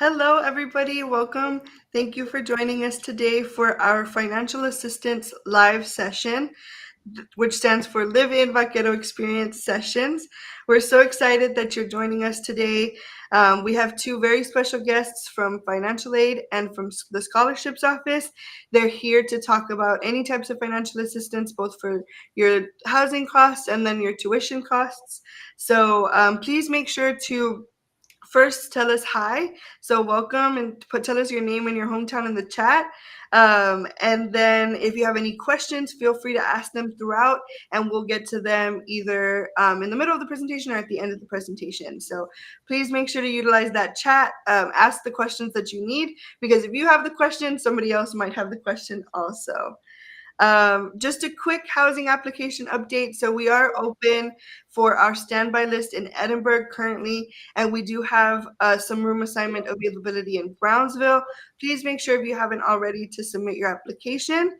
Hello, everybody. Welcome. Thank you for joining us today for our Financial Assistance live session, which stands for In Vaquero Experience Sessions. We're so excited that you're joining us today. We have two very special guests from financial aid and from the scholarships office. They're here to talk about any types of financial assistance, both for your housing costs and then your tuition costs. So please make sure to first tell us hi. So welcome and tell us your name and your hometown in the chat. And then if you have any questions, feel free to ask them throughout and we'll get to them either in the middle of the presentation or at the end of the presentation. So please make sure to utilize that chat. Ask the questions that you need, because if you have the question, somebody else might have the question also. Just a quick housing application update. So we are open for our standby list in Edinburgh currently, and we do have some room assignment availability in Brownsville. Please make sure, if you haven't already, to submit your application.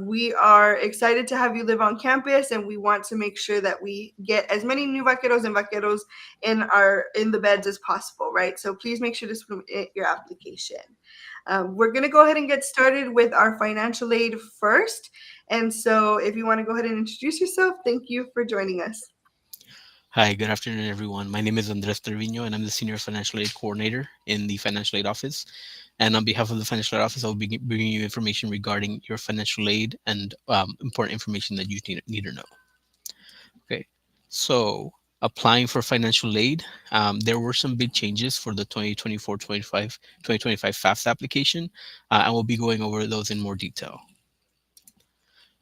We are excited to have you live on campus, and we want to make sure that we get as many new vaqueros and vaqueros in the beds as possible, right? So please make sure to submit your application. We're going to go ahead and get started with our financial aid first. And so if you want to go ahead and introduce yourself, thank you for joining us. Hi, good afternoon, everyone. My name is Andres Trevino, and I'm the Senior Financial Aid Coordinator in the Financial Aid Office. And on behalf of the Financial Aid Office, I'll be bringing you information regarding your financial aid and important information that you need to know. Okay, so applying for financial aid, there were some big changes for the 2024-2025 FAFSA application, and we'll be going over those in more detail.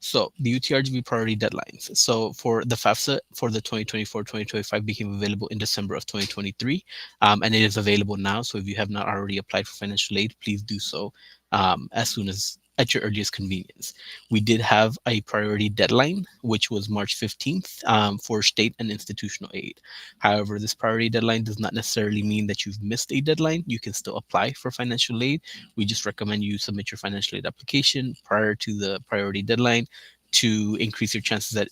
So the UTRGV priority deadlines. So for the FAFSA for the 2024-2025 became available in December of 2023, and it is available now. So if you have not already applied for financial aid, please do so as soon as at your earliest convenience. We did have a priority deadline, which was March 15th for state and institutional aid. However, this priority deadline does not necessarily mean that you've missed a deadline. You can still apply for financial aid. We just recommend you submit your financial aid application prior to the priority deadline to increase your chances at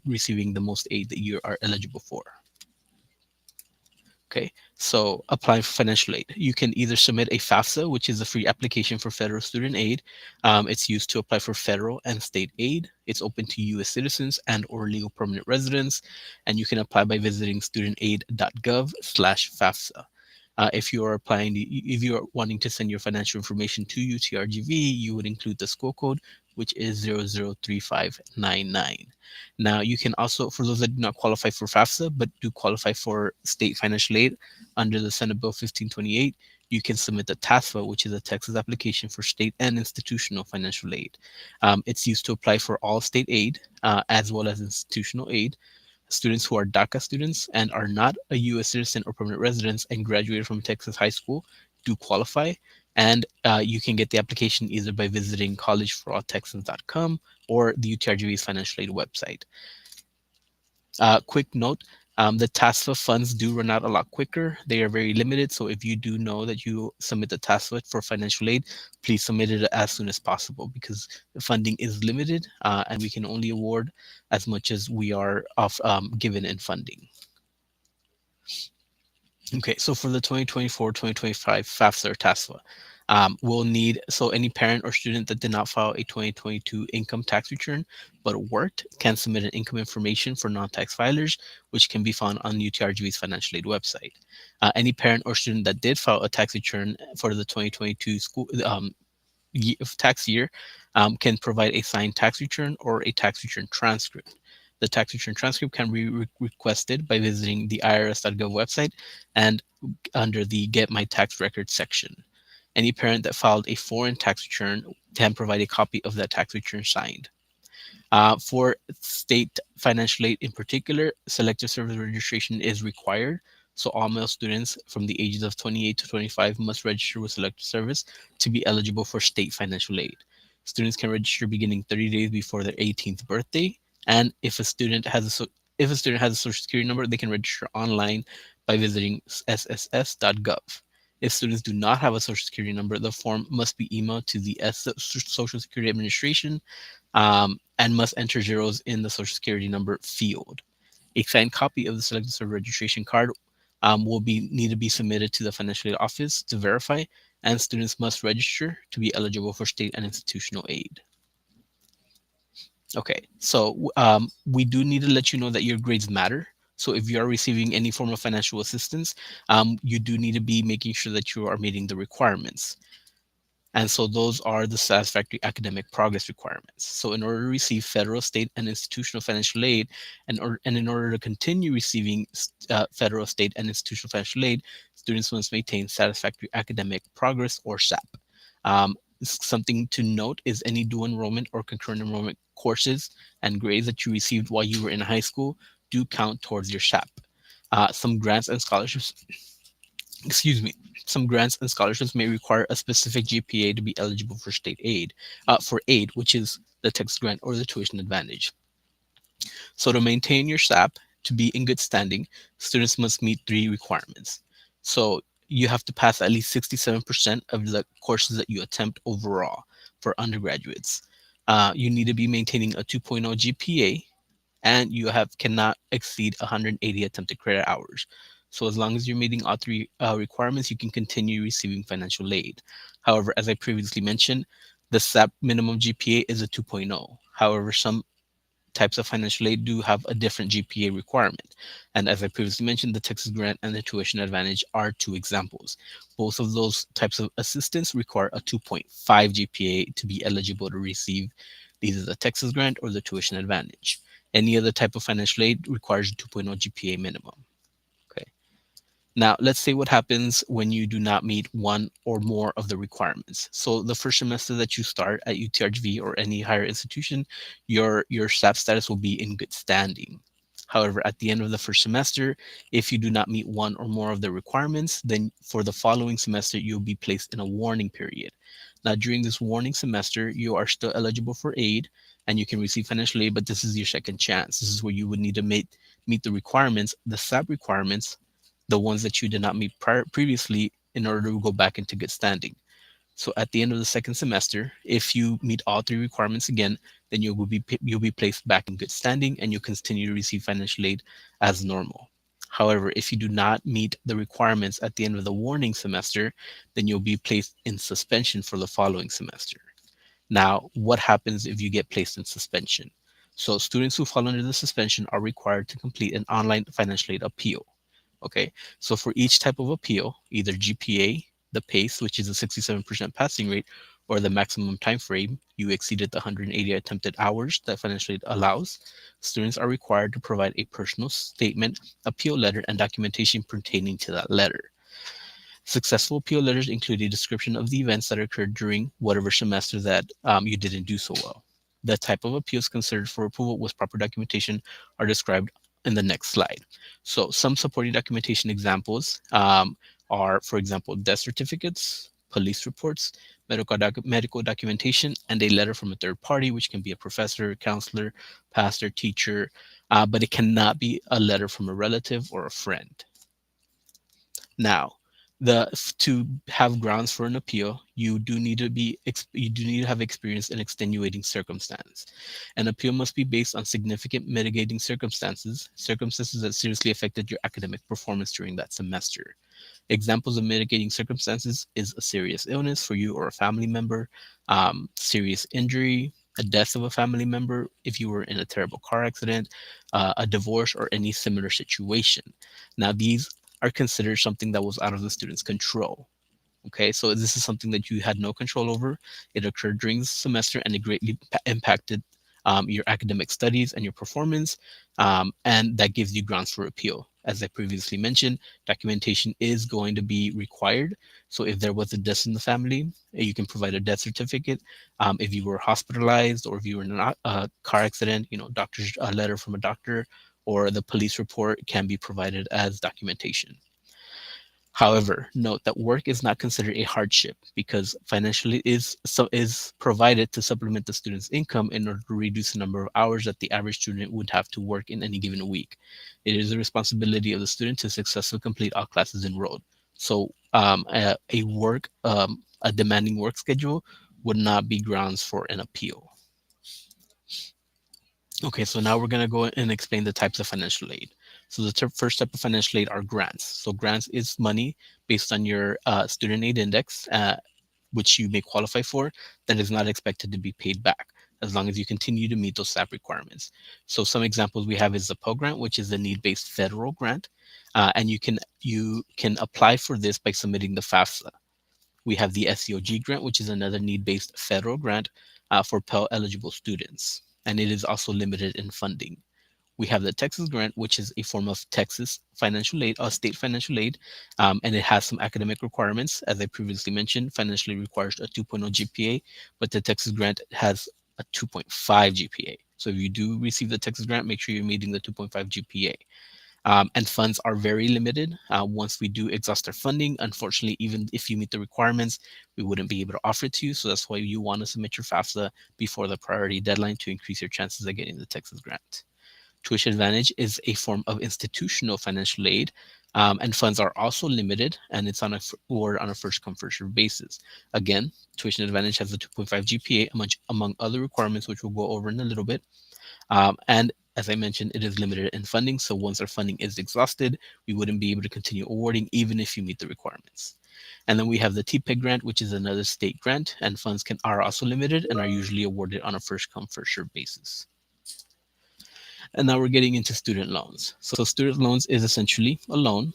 receiving the most aid that you are eligible for. Okay, so applying for financial aid. You can either submit a FAFSA, which is a free application for federal student aid. It's used to apply for federal and state aid. It's open to U.S. citizens and or legal permanent residents, and you can apply by visiting studentaid.gov/FAFSA. If you are wanting to send your financial information to UTRGV, you would include the SCO code, which is 003599. Now, you can also, for those that do not qualify for FAFSA but do qualify for state financial aid under the Senate Bill 1528, you can submit the TASFA, which is a Texas application for state and institutional financial aid. It's used to apply for all state aid as well as institutional aid. Students who are DACA students and are not a U.S. citizen or permanent residents and graduated from Texas high school do qualify. And you can get the application either by visiting collegeforalltexans.com or the UTRGV's financial aid website. Quick note, the TASFA funds do run out a lot quicker. They are very limited. So if you do know that you submit the TASFA for financial aid, please submit it as soon as possible because the funding is limited and we can only award as much as we are given in funding. Okay, so for the 2024-2025 FAFSA or TASFA, we'll need, so any parent or student that did not file a 2022 income tax return but worked can submit an income information for non-tax filers, which can be found on UTRGV's financial aid website. Any parent or student that did file a tax return for the 2022 tax year can provide a signed tax return or a tax return transcript. The tax return transcript can be requested by visiting the irs.gov website and under the Get My Tax Record section. Any parent that filed a foreign tax return can provide a copy of that tax return signed. For state financial aid in particular, selective service registration is required. So all male students from the ages of 28 to 25 must register with selective service to be eligible for state financial aid. Students can register beginning 30 days before their 18th birthday. And if a student has a social security number, they can register online by visiting sss.gov. If students do not have a social security number, the form must be emailed to the Social Security Administration and must enter zeros in the social security number field. A signed copy of the selected service registration card will be need to be submitted to the financial aid office to verify, and students must register to be eligible for state and institutional aid. Okay, so we do need to let you know that your grades matter. So if you are receiving any form of financial assistance, you do need to be making sure that you are meeting the requirements. And so those are the satisfactory academic progress requirements. So in order to receive federal, state, and institutional financial aid, and in order to continue receiving federal, state, and institutional financial aid, students must maintain satisfactory academic progress, or SAP. Something to note is any dual enrollment or concurrent enrollment courses and grades that you received while you were in high school do count towards your SAP. Some grants and scholarships, excuse me, some grants and scholarships may require a specific GPA to be eligible for state aid, for aid, which is the Texas grant or the tuition advantage. So to maintain your SAP to be in good standing, students must meet three requirements. So you have to pass at least 67% of the courses that you attempt overall for undergraduates. You need to be maintaining a 2.0 GPA, and you have cannot exceed 180 attempted credit hours. So as long as you're meeting all three requirements, you can continue receiving financial aid. However, as I previously mentioned, the SAP minimum GPA is a 2.0. However, some types of financial aid do have a different GPA requirement. And as I previously mentioned, the Texas Grant and the Tuition Advantage are two examples. Both of those types of assistance require a 2.5 GPA to be eligible to receive either the Texas Grant or the Tuition Advantage. Any other type of financial aid requires a 2.0 GPA minimum. Okay. Now, let's say what happens when you do not meet one or more of the requirements. So the first semester that you start at UTRGV or any higher institution, your SAP status will be in good standing. However, at the end of the first semester, if you do not meet one or more of the requirements, then for the following semester, you'll be placed in a warning period. Now, during this warning semester, you are still eligible for aid and you can receive financial aid, but this is your second chance. This is where you would need to meet the requirements, the SAP requirements, the ones that you did not meet previously, in order to go back into good standing. So at the end of the second semester, if you meet all three requirements again, then you'll be placed back in good standing and you'll continue to receive financial aid as normal. However, if you do not meet the requirements at the end of the warning semester, then you'll be placed in suspension for the following semester. Now, what happens if you get placed in suspension? So students who fall under the suspension are required to complete an online financial aid appeal. Okay, so for each type of appeal, either GPA, the PACE, which is a 67% passing rate, or the maximum time frame, you exceeded the 180 attempted hours that financial aid allows, students are required to provide a personal statement, appeal letter, and documentation pertaining to that letter. Successful appeal letters include a description of the events that occurred during whatever semester that you didn't do so well. The type of appeals considered for approval with proper documentation are described in the next slide. So some supporting documentation examples are, for example, death certificates, police reports, medical documentation, and a letter from a third party, which can be a professor, counselor, pastor, teacher, but it cannot be a letter from a relative or a friend. Now, to have grounds for an appeal, you do need to have experience in extenuating circumstance. An appeal must be based on significant mitigating circumstances that seriously affected your academic performance during that semester. Examples of mitigating circumstances is a serious illness for you or a family member, serious injury, a death of a family member, if you were in a terrible car accident, a divorce, or any similar situation. Now, these are considered something that was out of the student's control. Okay, so this is something that you had no control over. It occurred during the semester and it greatly impacted your academic studies and your performance, and that gives you grounds for appeal. As I previously mentioned, documentation is going to be required. So if there was a death in the family, you can provide a death certificate. If you were hospitalized or if you were in a car accident, doctor's a letter from a doctor or the police report can be provided as documentation. However, note that work is not considered a hardship because financially is provided to supplement the student's income in order to reduce the number of hours that the average student would have to work in any given week. It is the responsibility of the student to successfully complete all classes enrolled. So a demanding work schedule would not be grounds for an appeal. Okay, so now we're going to go and explain the types of financial aid. So the first type of financial aid are grants. So grants is money based on your student aid index, which you may qualify for, that is not expected to be paid back as long as you continue to meet those SAP requirements. So some examples we have is the Pell Grant, which is a need-based federal grant, and you can apply for this by submitting the FAFSA. We have the SEOG grant, which is another need-based federal grant for Pell eligible students, and it is also limited in funding. We have the Texas grant, which is a form of Texas financial aid, state financial aid, and it has some academic requirements. As I previously mentioned, financial aid requires a 2.0 GPA, but the Texas grant has a 2.5 GPA. So if you do receive the Texas grant, make sure you're meeting the 2.5 GPA. And funds are very limited. Once we do exhaust our funding, unfortunately, even if you meet the requirements, we wouldn't be able to offer it to you. So that's why you want to submit your FAFSA before the priority deadline to increase your chances of getting the Texas grant. Tuition Advantage is a form of institutional financial aid, and funds are also limited, and it's on a first come first served basis. Again, Tuition Advantage has a 2.5 GPA among other requirements, which we'll go over in a little bit. And as I mentioned, it is limited in funding. So once our funding is exhausted, we wouldn't be able to continue awarding even if you meet the requirements. And then we have the TPEG grant, which is another state grant, and funds are also limited and are usually awarded on a first come first served basis. And now we're getting into student loans. So student loans is essentially a loan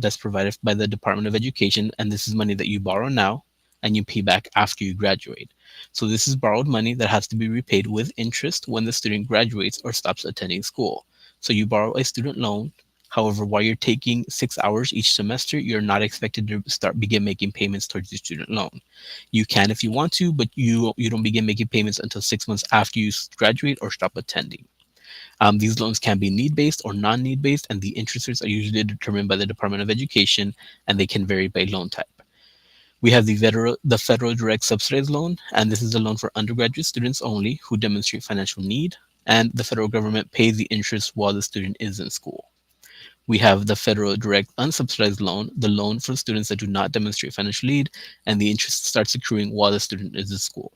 that's provided by the Department of Education, and this is money that you borrow now and you pay back after you graduate. So this is borrowed money that has to be repaid with interest when the student graduates or stops attending school. So you borrow a student loan. However, while you're taking 6 hours each semester, you're not expected to begin making payments towards your student loan. You can if you want to, but you don't begin making payments until 6 months after you graduate or stop attending. These loans can be need-based or non-need-based, and the interest rates are usually determined by the Department of Education, and they can vary by loan type. We have the federal direct subsidized loan, and this is a loan for undergraduate students only who demonstrate financial need, and the federal government pays the interest while the student is in school. We have the federal direct unsubsidized loan, the loan for students that do not demonstrate financial need, and the interest starts accruing while the student is in school.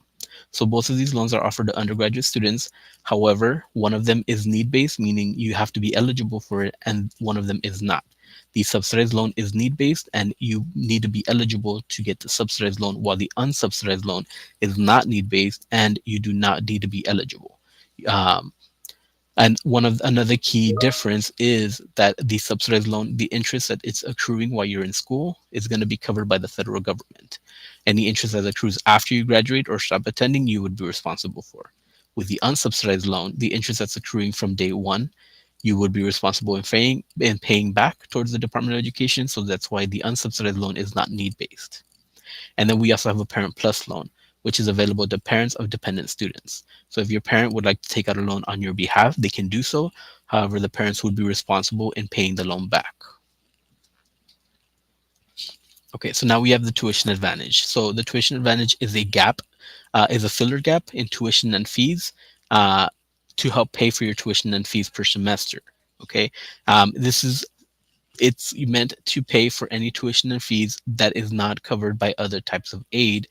So both of these loans are offered to undergraduate students. However, one of them is need-based, meaning you have to be eligible for it, and one of them is not. The subsidized loan is need-based, and you need to be eligible to get the subsidized loan, while the unsubsidized loan is not need-based, and you do not need to be eligible. Um, and another key difference is that the subsidized loan, the interest that it's accruing while you're in school is going to be covered by the federal government. Any interest that accrues after you graduate or stop attending, you would be responsible for. With the unsubsidized loan, the interest that's accruing from day one, you would be responsible in paying back towards the Department of Education. So that's why the unsubsidized loan is not need-based. And then we also have a Parent Plus loan, which is available to parents of dependent students. So if your parent would like to take out a loan on your behalf, they can do so. However, the parents would be responsible in paying the loan back. Okay, so now we have the tuition advantage. So the tuition advantage is a filler gap in tuition and fees uh, to help pay for your tuition and fees per semester. Okay, this is it's meant to pay for any tuition and fees that is not covered by other types of aid,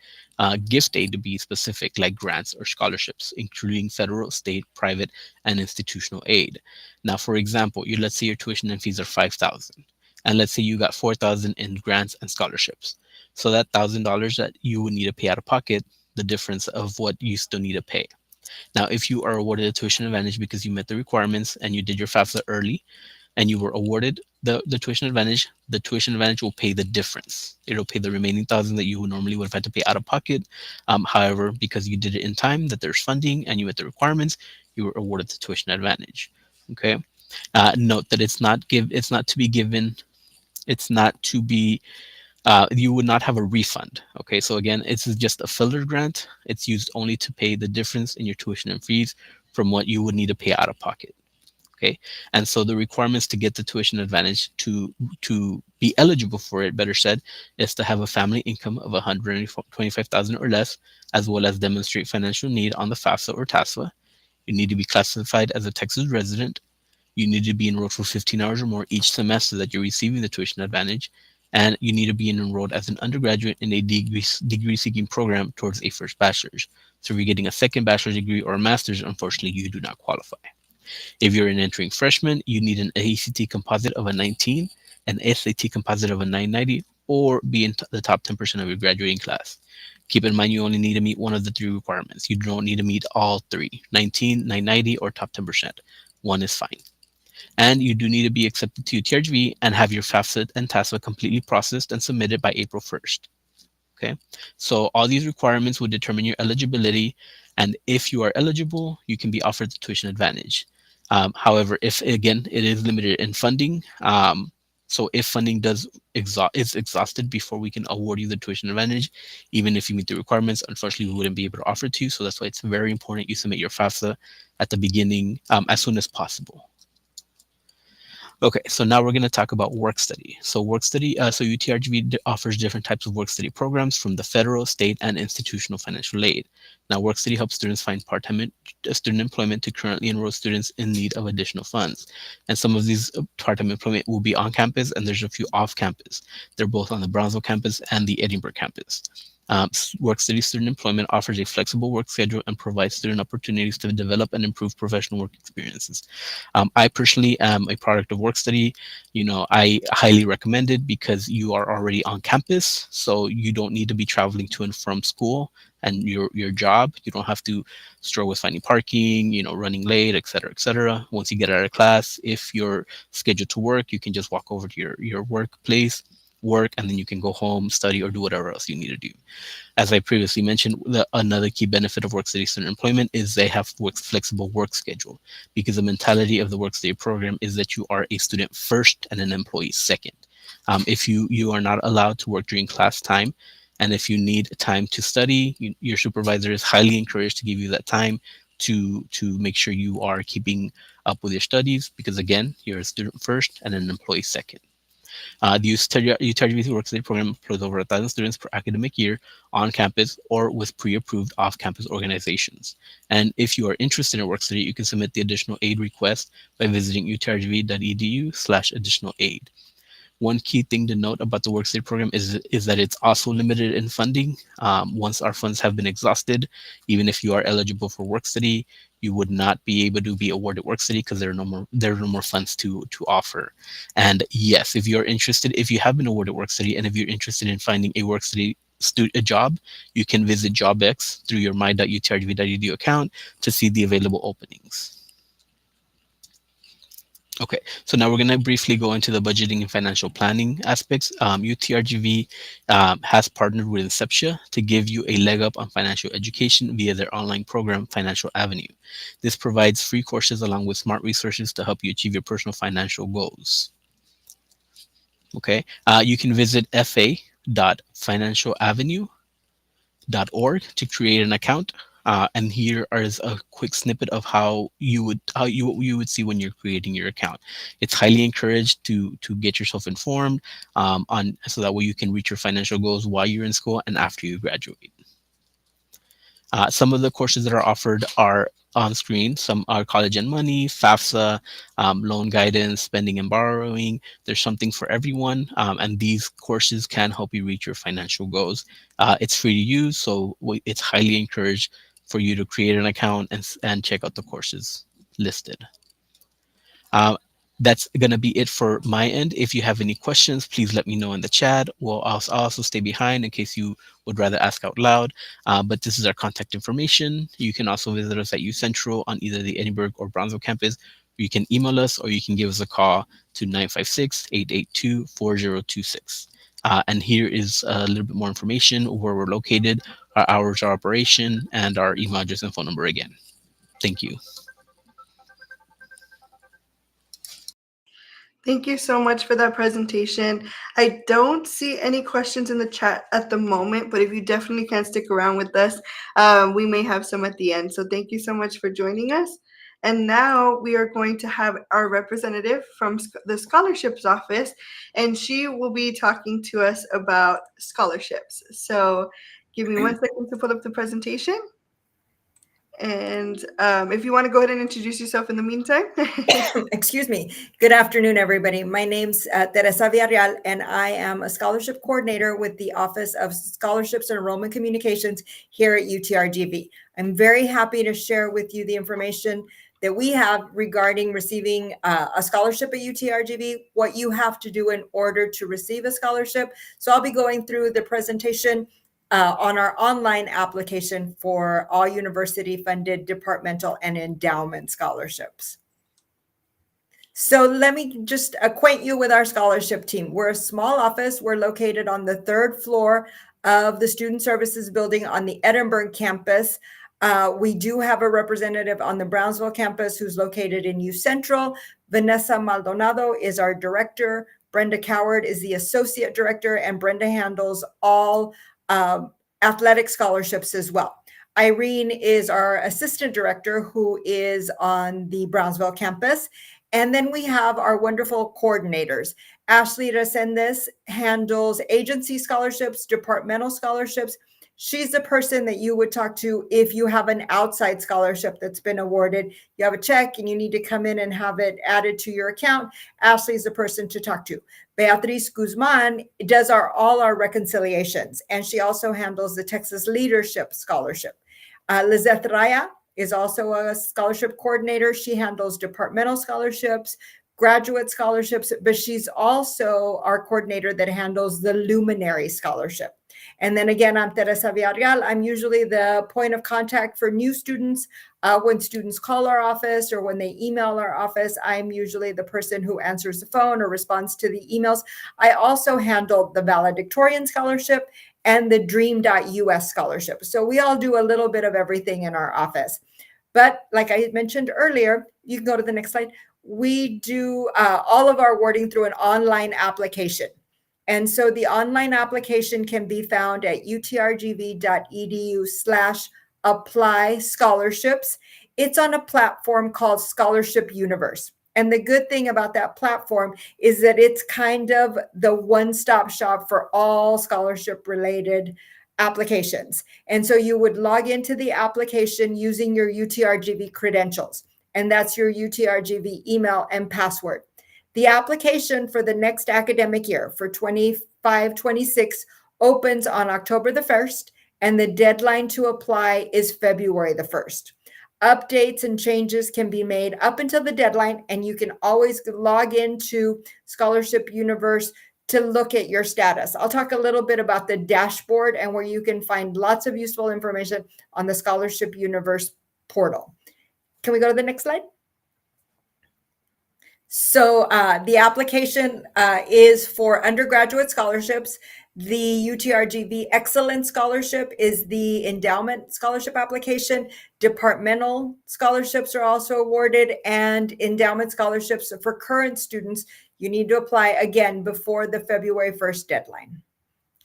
gift aid to be specific, like grants or scholarships, including federal, state, private, and institutional aid. Now, for example, let's say your tuition and fees are 5,000, and let's say you got 4,000 in grants and scholarships. So that $1,000 that you would need to pay out of pocket, the difference of what you still need to pay. Now, if you are awarded a tuition advantage because you met the requirements and you did your FAFSA early, and you were awarded the tuition advantage will pay the difference. It'll pay the remaining 1,000 that you would normally would have had to pay out of pocket. However, because you did it in time, that there's funding and you met the requirements, you were awarded the tuition advantage. Okay. Note that it's not to be given. It's not to be. You would not have a refund. Okay. So again, it's just a filler grant. It's used only to pay the difference in your tuition and fees from what you would need to pay out of pocket. Okay, and so the requirements to get the tuition advantage to be eligible for it, better said, is to have a family income of 125,000 or less, as well as demonstrate financial need on the FAFSA or TASFA. You need to be classified as a Texas resident. You need to be enrolled for 15 hours or more each semester that you're receiving the tuition advantage, and you need to be enrolled as an undergraduate in a degree seeking program towards a first bachelor's. So if you're getting a second bachelor's degree or a master's, unfortunately, you do not qualify. If you're an entering freshman, you need an ACT composite of a 19, an SAT composite of a 990, or be in the top 10% of your graduating class. Keep in mind you only need to meet one of the three requirements. You don't need to meet all three: 19, 990, or top 10%. One is fine. And you do need to be accepted to UTRGV and have your FAFSA and TASFA completely processed and submitted by April 1st. Okay, so all these requirements would determine your eligibility, and if you are eligible, you can be offered the tuition advantage. However, if again it is limited in funding, so if funding is exhausted before we can award you the tuition advantage, even if you meet the requirements, unfortunately we wouldn't be able to offer it to you. So that's why it's very important you submit your FAFSA at the beginning, as soon as possible. Okay, so now we're going to talk about work study. So work study, so UTRGV offers different types of work study programs from the federal, state, and institutional financial aid. Now, work study helps students find part-time student employment to currently enroll students in need of additional funds. And some of these part-time employment will be on campus, and there's a few off campus. They're both on the Brownsville campus and the Edinburgh campus. Work study student employment offers a flexible work schedule and provides student opportunities to develop and improve professional work experiences. I personally am a product of work study. I highly recommend it because you are already on campus, so you don't need to be traveling to and from school and your job. You don't have to struggle with finding parking, running late, et cetera, et cetera. Once you get out of class, if you're scheduled to work, you can just walk over to your workplace, work, and then you can go home, study, or do whatever else you need to do. As I previously mentioned, another key benefit of work study student employment is they have flexible work schedule, because the mentality of the work study program is that you are a student first and an employee second. If you are not allowed to work during class time, and if you need time to study, your supervisor is highly encouraged to give you that time to make sure you are keeping up with your studies, because again, you're a student first and an employee second. The UTRGV Work Study Program employs over 1,000 students per academic year on campus or with pre-approved off-campus organizations. And if you are interested in work study, you can submit the additional aid request by visiting utrgv.edu/additional aid. One key thing to note about the work study program is that it's also limited in funding. Once our funds have been exhausted, even if you are eligible for work study, you would not be able to be awarded work study because there are no more funds to offer. And yes, if you have been awarded work study, and if you're interested in finding a work study a job, you can visit JobX through your my.utrgv.edu account to see the available openings. Okay, so now we're going to briefly go into the budgeting and financial planning aspects. UTRGV has partnered with Inceptia to give you a leg up on financial education via their online program, Financial Avenue. This provides free courses along with smart resources to help you achieve your personal financial goals. Okay, you can visit fa.financialavenue.org to create an account. And here is a quick snippet of how you would see when you're creating your account. It's highly encouraged to get yourself informed on so that way you can reach your financial goals while you're in school and after you graduate. Some of the courses that are offered are on screen. Some are college and money, FAFSA, loan guidance, spending and borrowing. There's something for everyone, and these courses can help you reach your financial goals. It's free to use, so it's highly encouraged for you to create an account and check out the courses listed. Uh, that's going to be it for my end. If you have any questions, please let me know in the chat. I'll also stay behind in case you would rather ask out loud. But this is our contact information. You can also visit us at U Central on either the Edinburgh or Brownsville campus. You can email us or you can give us a call to 956-882-4026. And here is a little bit more information: where we're located, our hours of operation, and our email address and phone number again. Thank you. Thank you so much for that presentation. I don't see any questions in the chat at the moment, but if you definitely can stick around with us, we may have some at the end. So thank you so much for joining us. And now we are going to have our representative from the scholarships office, and she will be talking to us about scholarships. So give me 1 second to pull up the presentation. And if you want to go ahead and introduce yourself in the meantime. Excuse me. Good afternoon, everybody. My name's Teresa Villarreal, and I am a scholarship coordinator with the Office of Scholarships and Enrollment Communications here at UTRGV. I'm very happy to share with you the information that we have regarding receiving a scholarship at UTRGV, what you have to do in order to receive a scholarship. So I'll be going through the presentation on our online application for all university-funded departmental and endowment scholarships. So let me just acquaint you with our scholarship team. We're a small office. We're located on the 3rd floor of the Student Services Building on the Edinburgh campus. We do have a representative on the Brownsville campus who's located in U Central. Vanessa Maldonado is our director. Brenda Coward is the associate director, and Brenda handles all athletic scholarships as well. Irene is our assistant director who is on the Brownsville campus. And then we have our wonderful coordinators. Ashley Resendez handles agency scholarships, departmental scholarships. She's the person that you would talk to if you have an outside scholarship that's been awarded. You have a check and you need to come in and have it added to your account. Ashley's the person to talk to. Beatriz Guzman does all our reconciliations, and she also handles the Texas Leadership Scholarship. Lizeth Raya is also a scholarship coordinator. She handles departmental scholarships, graduate scholarships, but she's also our coordinator that handles the Luminary Scholarship. And then again, I'm Teresa Villarreal. I'm usually the point of contact for new students. When students call our office or when they email our office, I'm usually the person who answers the phone or responds to the emails. I also handle the valedictorian scholarship and the Dream.us scholarship. So we all do a little bit of everything in our office. But like I mentioned earlier, you can go to the next slide. We do all of our awarding through an online application. And so the online application can be found at utrgv.edu/apply scholarships. It's on a platform called Scholarship Universe. And the good thing about that platform is that it's kind of the one-stop shop for all scholarship-related applications. And so you would log into the application using your UTRGV credentials, and that's your UTRGV email and password. The application for the next academic year for 25-26 opens on October the 1st, and the deadline to apply is February the 1st. Updates and changes can be made up until the deadline, and you can always log into Scholarship Universe to look at your status. I'll talk a little bit about the dashboard and where you can find lots of useful information on the Scholarship Universe portal. Can we go to the next slide? So the application is for undergraduate scholarships. The UTRGV Excellence Scholarship is the endowment scholarship application. Departmental scholarships are also awarded, and endowment scholarships for current students, you need to apply again before the February 1st deadline.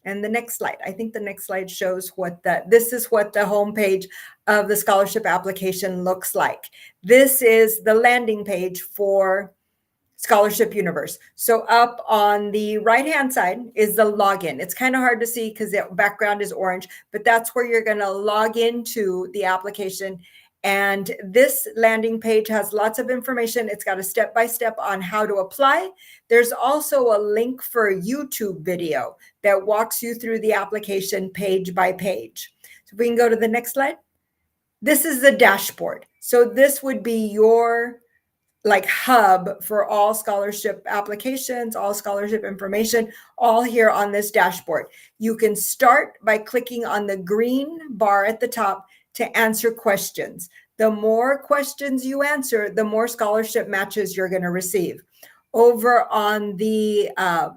And the next slide, I think the next slide shows this is what the homepage of the scholarship application looks like. This is the landing page for Scholarship Universe. So up on the right-hand side is the login. It's kind of hard to see because the background is orange, but that's where you're going to log into the application. And this landing page has lots of information. It's got a step-by-step on how to apply. There's also a link for a YouTube video that walks you through the application page by page. So we can go to the next slide. This is the dashboard. So this would be your hub for all scholarship applications, all scholarship information, all here on this dashboard. You can start by clicking on the green bar at the top to answer questions. The more questions you answer, the more scholarship matches you're going to receive. Over on the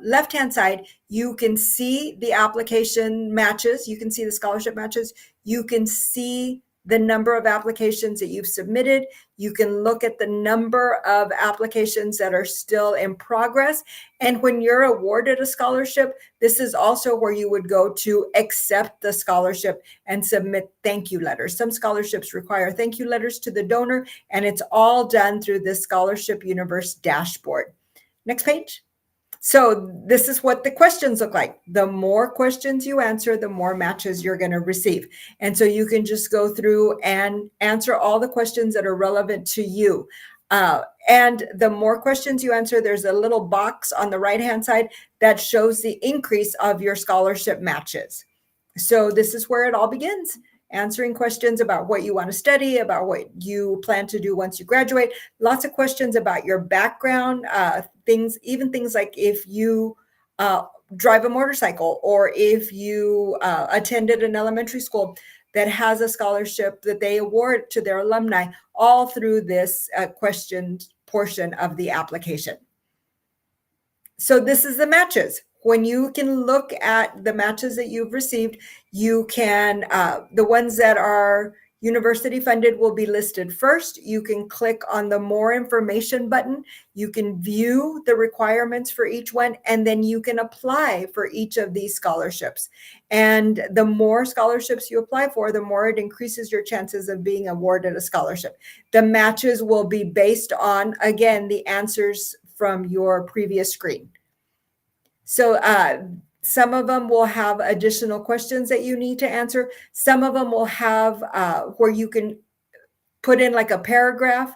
left-hand side, you can see the application matches. You can see the scholarship matches. You can see the number of applications that you've submitted. You can look at the number of applications that are still in progress. And when you're awarded a scholarship, this is also where you would go to accept the scholarship and submit thank you letters. Some scholarships require thank you letters to the donor, and it's all done through this Scholarship Universe dashboard. Next page. So this is what the questions look like. The more questions you answer, the more matches you're going to receive. And so you can just go through and answer all the questions that are relevant to you. And the more questions you answer, there's a little box on the right-hand side that shows the increase of your scholarship matches. So this is where it all begins. answering questions about what you want to study, about what you plan to do once you graduate, lots of questions about your background, things like if you drive a motorcycle, or if you attended an elementary school that has a scholarship that they award to their alumni, all through this question portion of the application. So this is the matches. When you can look at the matches that you've received, you can, the ones that are university funded will be listed first. You can click on the more information button. You can view the requirements for each one, and then you can apply for each of these scholarships. And the more scholarships you apply for, the more it increases your chances of being awarded a scholarship. The matches will be based on, again, the answers from your previous screen. So some of them will have additional questions that you need to answer. Some of them will have where you can put in like a paragraph.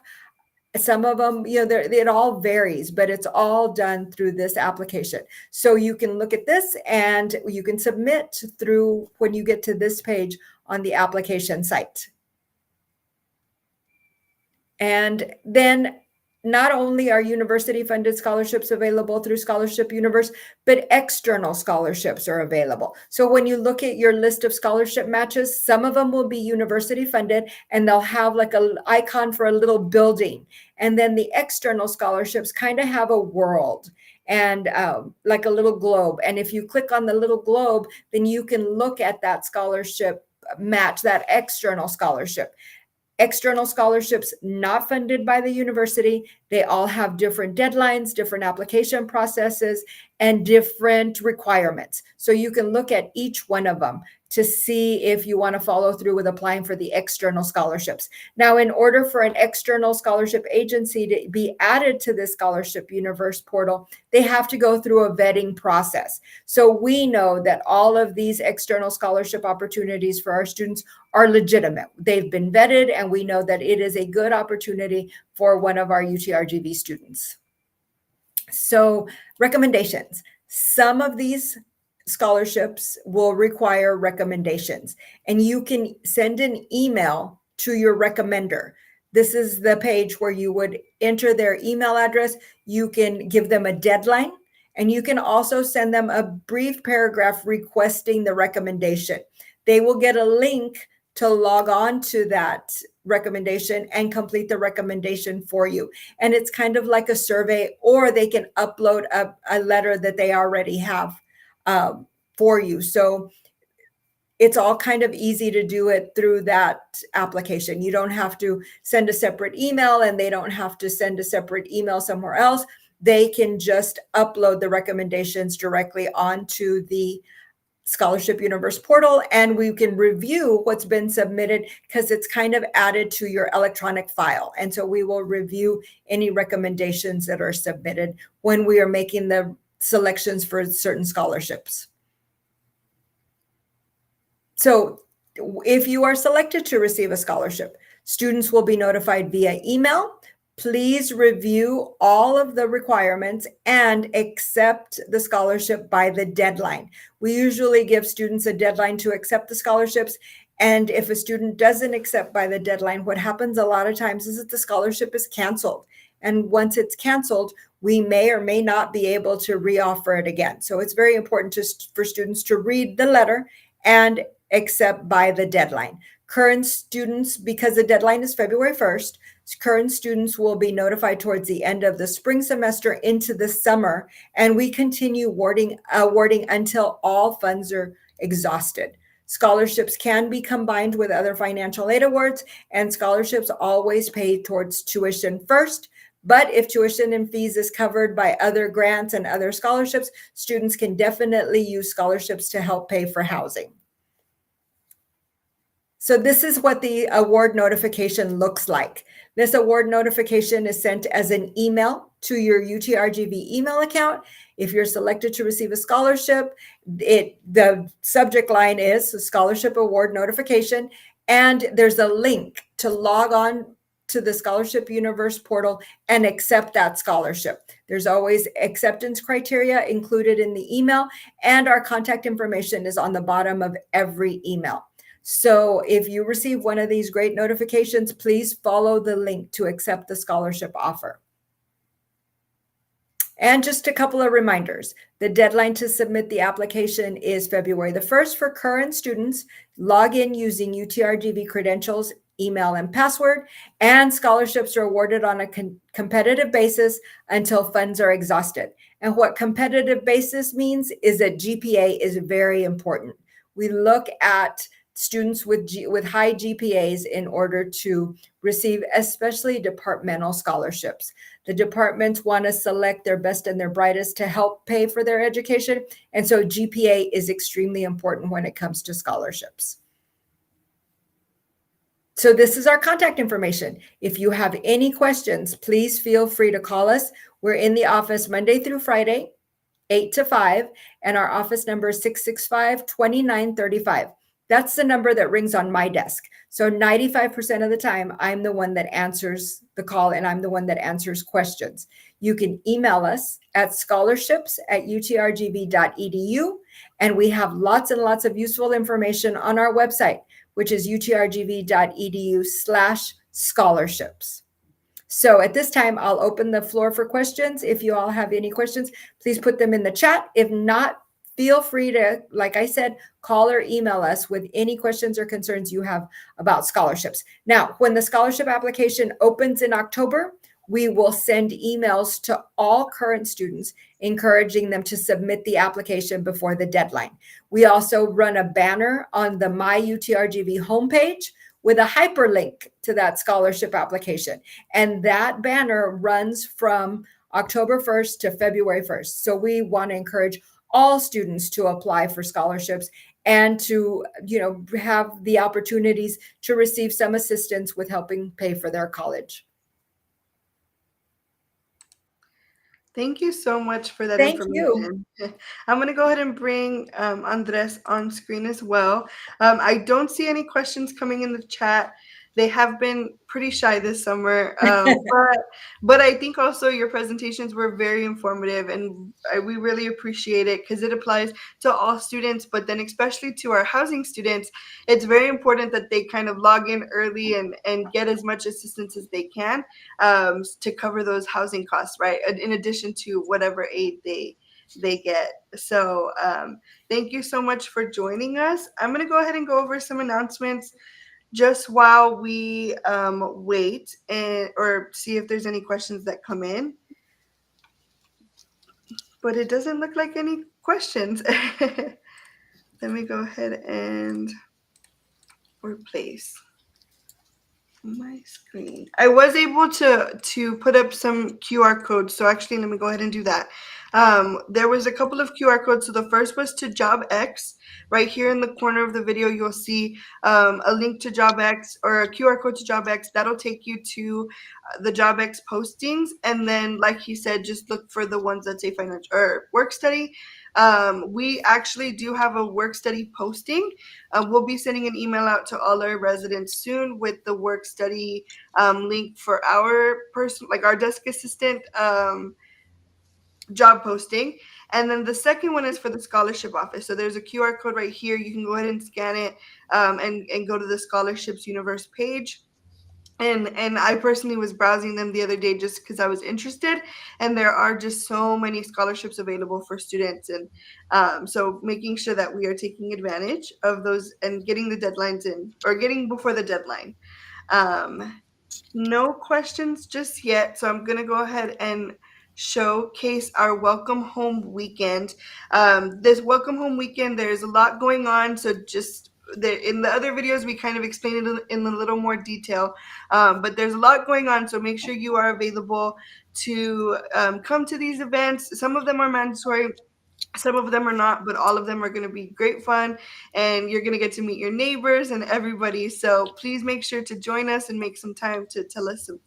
Some of them, it all varies, but it's all done through this application. So you can look at this and you can submit through when you get to this page on the application site. And then not only are university funded scholarships available through Scholarship Universe, but external scholarships are available. So when you look at your list of scholarship matches, some of them will be university funded and they'll have like an icon for a little building. And then the external scholarships kind of have a world and like a little globe. And if you click on the little globe, then you can look at that scholarship match, that external scholarship. External scholarships not funded by the university, they all have different deadlines, different application processes, and different requirements. So you can look at each one of them to see if you want to follow through with applying for the external scholarships. Now, in order for an external scholarship agency to be added to the Scholarship Universe portal, they have to go through a vetting process. So we know that all of these external scholarship opportunities for our students are legitimate. They've been vetted, and we know that it is a good opportunity for one of our UTRGV students. So recommendations. Some of these scholarships will require recommendations, and you can send an email to your recommender. This is the page where you would enter their email address. You can give them a deadline, and you can also send them a brief paragraph requesting the recommendation. They will get a link to log on to that recommendation and complete the recommendation for you. And it's kind of like a survey, or they can upload a letter that they already have for you. So it's all kind of easy to do it through that application. You don't have to send a separate email, and they don't have to send a separate email somewhere else. They can just upload the recommendations directly onto the Scholarship Universe portal, and we can review what's been submitted because it's kind of added to your electronic file. And so we will review any recommendations that are submitted when we are making the selections for certain scholarships. So if you are selected to receive a scholarship, students will be notified via email. Please review all of the requirements and accept the scholarship by the deadline. We usually give students a deadline to accept the scholarships. And if a student doesn't accept by the deadline, what happens a lot of times is that the scholarship is canceled. And once it's canceled, we may or may not be able to reoffer it again. So it's very important for students to read the letter and accept by the deadline. Current students, because the deadline is February 1st, current students will be notified towards the end of the spring semester into the summer, and we continue awarding until all funds are exhausted. Scholarships can be combined with other financial aid awards, and scholarships always pay towards tuition first. But if tuition and fees is covered by other grants and other scholarships, students can definitely use scholarships to help pay for housing. So this is what the award notification looks like. This award notification is sent as an email to your UTRGV email account. If you're selected to receive a scholarship, the subject line is scholarship award notification, and there's a link to log on to the Scholarship Universe portal and accept that scholarship. There's always acceptance criteria included in the email, and our contact information is on the bottom of every email. So if you receive one of these great notifications, please follow the link to accept the scholarship offer. And just a couple of reminders. The deadline to submit the application is February the 1st for current students. Log in using UTRGV credentials, email, and password, and scholarships are awarded on a competitive basis until funds are exhausted. And what competitive basis means is that GPA is very important. We look at students with high GPAs in order to receive especially departmental scholarships. The departments want to select their best and their brightest to help pay for their education. And so GPA is extremely important when it comes to scholarships. So this is our contact information. If you have any questions, please feel free to call us. We're in the office Monday through Friday, 8 to 5, and our office number is 665-2935. That's the number that rings on my desk. So 95% of the time, I'm the one that answers the call and I'm the one that answers questions. You can email us at scholarships@utrgv.edu, and we have lots and lots of useful information on our website, which is utrgv.edu/scholarships. So at this time, I'll open the floor for questions. If you all have any questions, please put them in the chat. If not, feel free to, like I said, call or email us with any questions or concerns you have about scholarships. Now, when the scholarship application opens in October, we will send emails to all current students, encouraging them to submit the application before the deadline. We also run a banner on the My UTRGV homepage with a hyperlink to that scholarship application. And that banner runs from October 1st to February 1st. So we want to encourage all students to apply for scholarships and to, have the opportunities to receive some assistance with helping pay for their college. Thank you so much for that Thank you. information. I'm going to go ahead and bring Andres on screen as well. I don't see any questions coming in the chat. They have been pretty shy this summer, but I think also your presentations were very informative, and we really appreciate it because it applies to all students, but then especially to our housing students. It's very important that they kind of log in early and get as much assistance as they can to cover those housing costs, right? In addition to whatever aid they get. So thank you so much for joining us. I'm going to go ahead and go over some announcements just while we wait or see if there's any questions that come in. But it doesn't look like any questions. Let me go ahead and replace my screen. I was able to put up some QR codes. So actually, let me go ahead and do that. There was a couple of QR codes. So the first was to JobX. Right here in the corner of the video, you'll see a link to JobX or a QR code to JobX. That'll take you to the JobX postings. And then, like he said, just look for the ones that say financial or work study. We actually do have a work study posting. We'll be sending an email out to all our residents soon with the work study link for our person, like our desk assistant job posting. And then the second one is for the scholarship office. So there's a QR code right here. You can go ahead and scan it and go to the scholarships universe page. And I personally was browsing them the other day just because I was interested, and there are just so many scholarships available for students, and so making sure that we are taking advantage of those and getting the deadlines in or getting before the deadline. No questions just yet, so I'm gonna go ahead and showcase our welcome home weekend. This welcome home weekend, there's a lot going on, so just in the other videos we kind of explain it in a little more detail, but there's a lot going on, so make sure you are available to come to these events. Some of them are mandatory, some of them are not, but all of them are going to be great fun, and you're going to get to meet your neighbors and everybody. So please make sure to join us and make some time to tell us to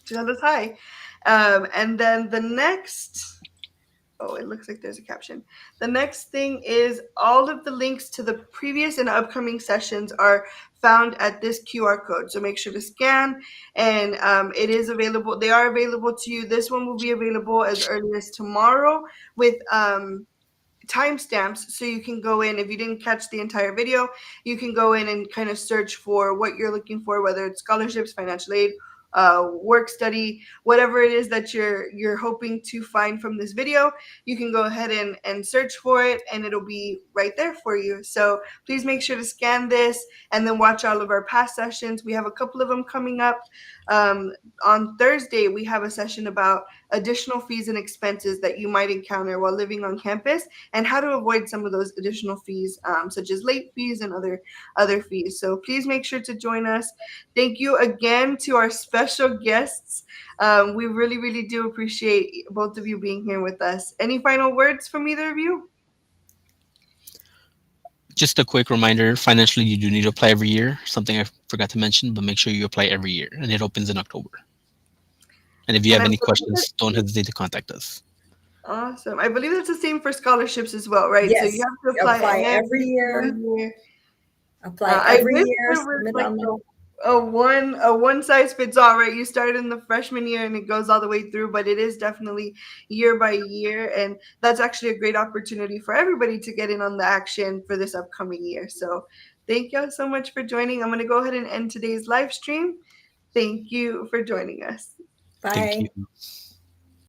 tell us hi. And then the next, oh, it looks like there's a caption. The next thing is all of the links to the previous and upcoming sessions are found at this QR code. So make sure to scan, and it is available. They are available to you. This one will be available as early as tomorrow with timestamps, so you can go in. If you didn't catch the entire video, you can go in and kind of search for what you're looking for, whether it's scholarships, financial aid, work study, whatever it is that you're hoping to find from this video. You can go ahead and search for it, and it'll be right there for you. So please make sure to scan this and then watch all of our past sessions. We have a couple of them coming up. um, on Thursday we have a session about additional fees and expenses that you might encounter while living on campus, and how to avoid some of those additional fees, such as late fees and other fees. So please make sure to join us. Thank you again to our special guests. We really, really do appreciate both of you being here with us. Any final words from either of you? Just a quick reminder, financially, you do need to apply every year. Something I forgot to mention, but make sure you apply every year, and it opens in October. And if you And have I any believe questions, don't hesitate to contact us. awesome. I believe that's the same for scholarships as well, right? So you Yes, have to apply apply every every year. single year. Apply I every wish year, there was submit like online. a one size fits all, right? You start in the freshman year and it goes all the way through, but it is definitely year by year, and that's actually a great opportunity for everybody to get in on the action for this upcoming year. So thank you all so much for joining. I'm going to go ahead and end today's live stream. Thank you for joining us. Thank Bye. you.